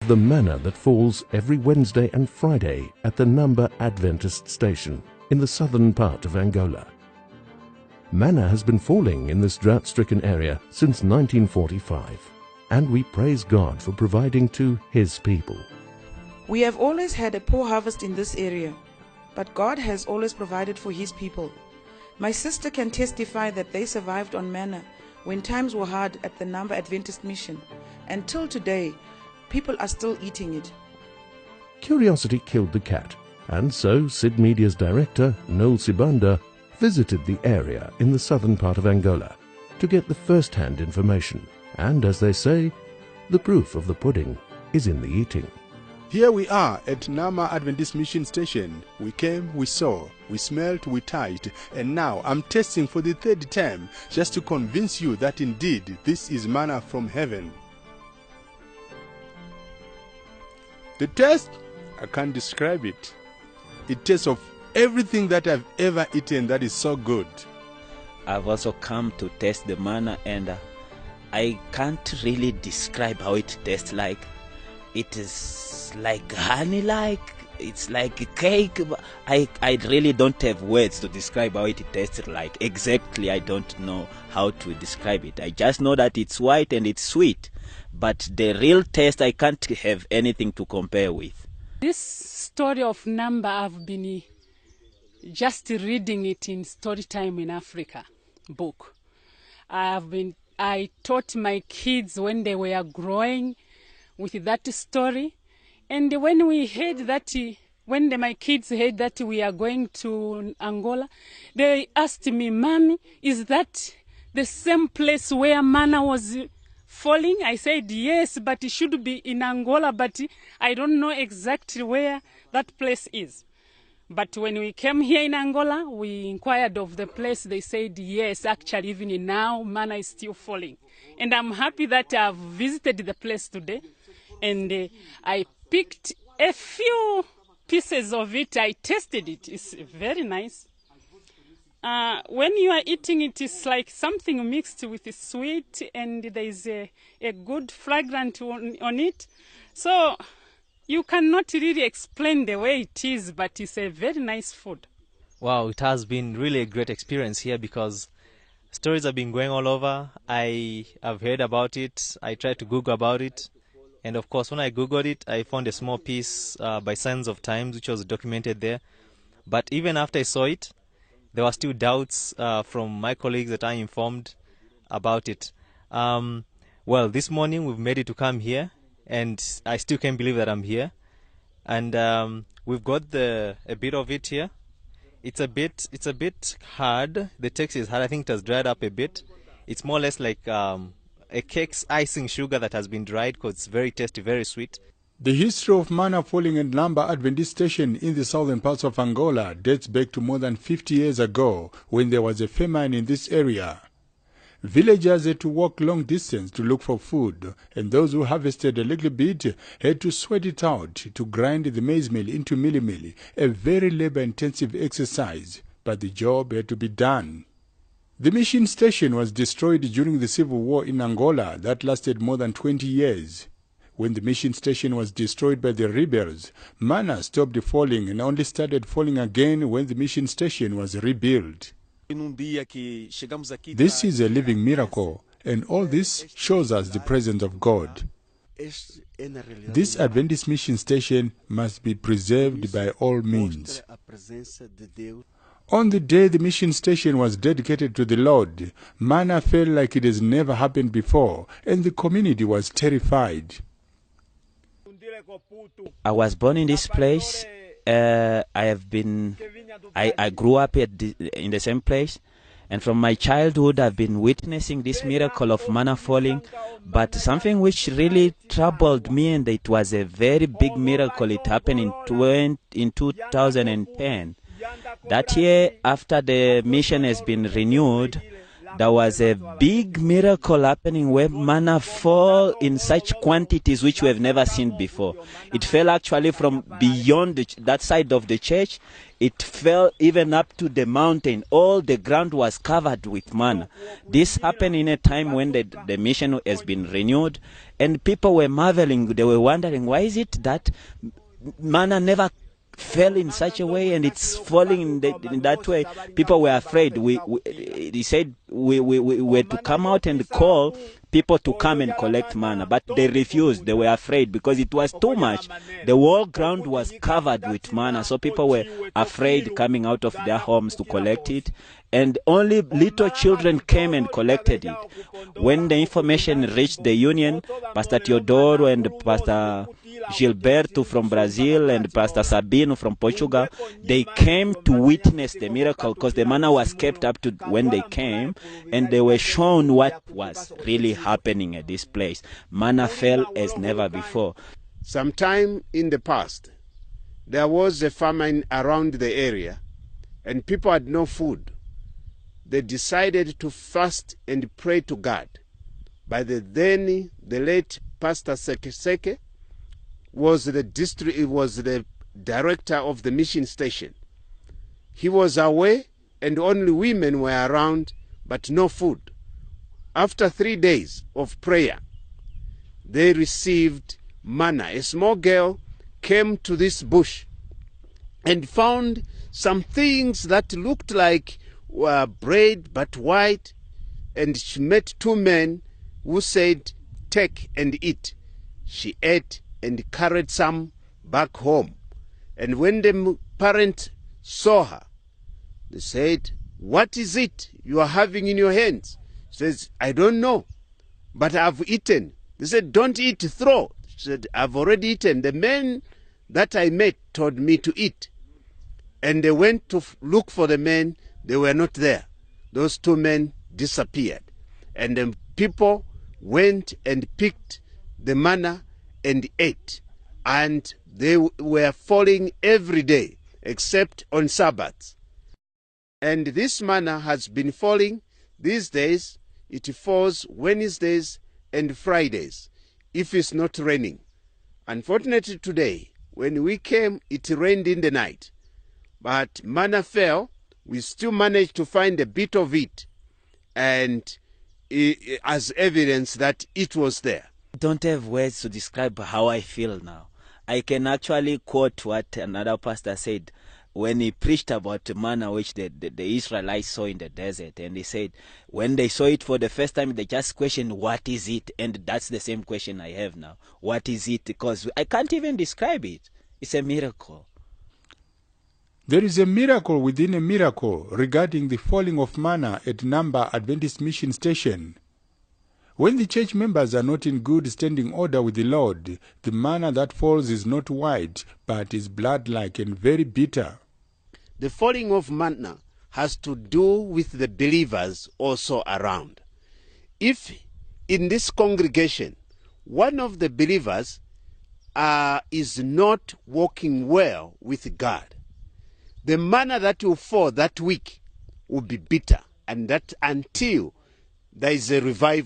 The manna that falls every Wednesday and Friday at the Namba Adventist Station in the southern part of Angola. Manna has been falling in this drought-stricken area since 1945, and we praise God for providing to His people. We have always had a poor harvest in this area, but God has always provided for His people. My sister can testify that they survived on manna when times were hard at the Namba Adventist Mission. Until today, people are still eating it. Curiosity killed the cat, and so Sid Media's director, Noel Sibanda, visited the area in the southern part of Angola to get the first-hand information. And as they say, the proof of the pudding is in the eating. Here we are at Namba Adventist Mission Station. We came, we saw, we smelled, we touched, and now I'm tasting for the third time just to convince you that indeed this is manna from heaven. The taste, I can't describe it. It tastes of everything that I've ever eaten that is so good. I've also come to taste the manna, and I can't really describe how it tastes like. It is like honey-like, it's like a cake. I really don't have words to describe how it tastes like. Exactly, I don't know how to describe it. I just know that it's white and it's sweet. But the real taste, I can't have anything to compare with. This story of Namba, I've been just reading it in Storytime in Africa book. I taught my kids when they were growing with that story, and when my kids heard that we are going to Angola, they asked me, "Mommy, is that the same place where manna was falling?" I said, "Yes, but it should be in Angola, but I don't know exactly where that place is." But when we came here in Angola, we inquired of the place. They said, yes, actually, even now, manna is still falling. And I'm happy that I've visited the place today. And I picked a few pieces of it. I tasted it. It's very nice. When you are eating it, it's like something mixed with sweet, and there is a good fragrance on it. So you cannot really explain the way it is, but it's a very nice food. Wow, it has been really a great experience here because stories have been going all over. I have heard about it. I tried to Google about it. And of course, when I Googled it, I found a small piece by Signs of Times, which was documented there. But even after I saw it, there were still doubts from my colleagues that I informed about it. Well, this morning we've made it to come here, and I still can't believe that I'm here. And we've got a bit of it here. It's a bit hard. The text is hard. I think it has dried up a bit. It's more or less like a cake's icing sugar that has been dried because it's very tasty, very sweet. The history of manna falling at Namba Adventist Station in the southern parts of Angola dates back to more than 50 years ago when there was a famine in this area. Villagers had to walk long distance to look for food, and those who harvested a little bit had to sweat it out to grind the maize meal into mealie, a very labor-intensive exercise, but the job had to be done. The mission station was destroyed during the civil war in Angola that lasted more than 20 years. When the mission station was destroyed by the rebels, manna stopped falling and only started falling again when the mission station was rebuilt. This is a living miracle, and all this shows us the presence of God. This Adventist mission station must be preserved by all means. On the day the mission station was dedicated to the Lord, manna fell like it has never happened before, and the community was terrified. I was born in this place. I grew up in the same place, and from my childhood I've been witnessing this miracle of manna falling. But something which really troubled me, and it was a very big miracle, it happened in 2010. That year, after the mission has been renewed, there was a big miracle happening where manna fell in such quantities which we have never seen before. It fell actually from beyond that side of the church. It fell even up to the mountain. All the ground was covered with manna. This happened in a time when the mission has been renewed, and people were marveling. They were wondering, why is it that manna never fell in such a way and it's falling in that way? People were afraid. He said we were to come out and call people to come and collect manna, but they refused. They were afraid because it was too much. The whole ground was covered with manna, so people were afraid coming out of their homes to collect it, and only little children came and collected it. When the information reached the union, Pastor Teodoro and Pastor Gilberto from Brazil and Pastor Sabino from Portugal, they came to witness the miracle because the manna was kept up to when they came, and they were shown what was really happening at this place. Manna fell as never before. Sometime in the past, there was a famine around the area and people had no food. They decided to fast and pray to God. By the late Pastor Seke was the director of the mission station. He was away and only women were around, but no food. After 3 days of prayer, they received manna. A small girl came to this bush and found some things that looked like bread but white, and she met 2 men who said, "Take and eat." She ate and carried some back home. And when the parents saw her, they said, "What is it you are having in your hands?" She says, "I don't know, but I've eaten." They said, "Don't eat, throw." She said, "I've already eaten. The men that I met told me to eat." And they went to look for the men. They were not there. Those 2 men disappeared. And the people went and picked the manna and ate. And they were falling every day except on Sabbaths. And this manna has been falling these days. It falls Wednesdays and Fridays if it's not raining. Unfortunately today, when we came, it rained in the night. But manna fell. We still managed to find a bit of it, and as evidence that it was there. I don't have words to describe how I feel now. I can actually quote what another pastor said when he preached about manna which the Israelites saw in the desert. And he said when they saw it for the first time, they just questioned, what is it? And that's the same question I have now. What is it? Because I can't even describe it. It's a miracle. There is a miracle within a miracle regarding the falling of manna at Namba Adventist Mission Station. When the church members are not in good standing order with the Lord, the manna that falls is not white, but is blood-like and very bitter. The falling of manna has to do with the believers also around. If in this congregation, one of the believers is not walking well with God, the manna that will fall that week will be bitter, and that until there is a revival.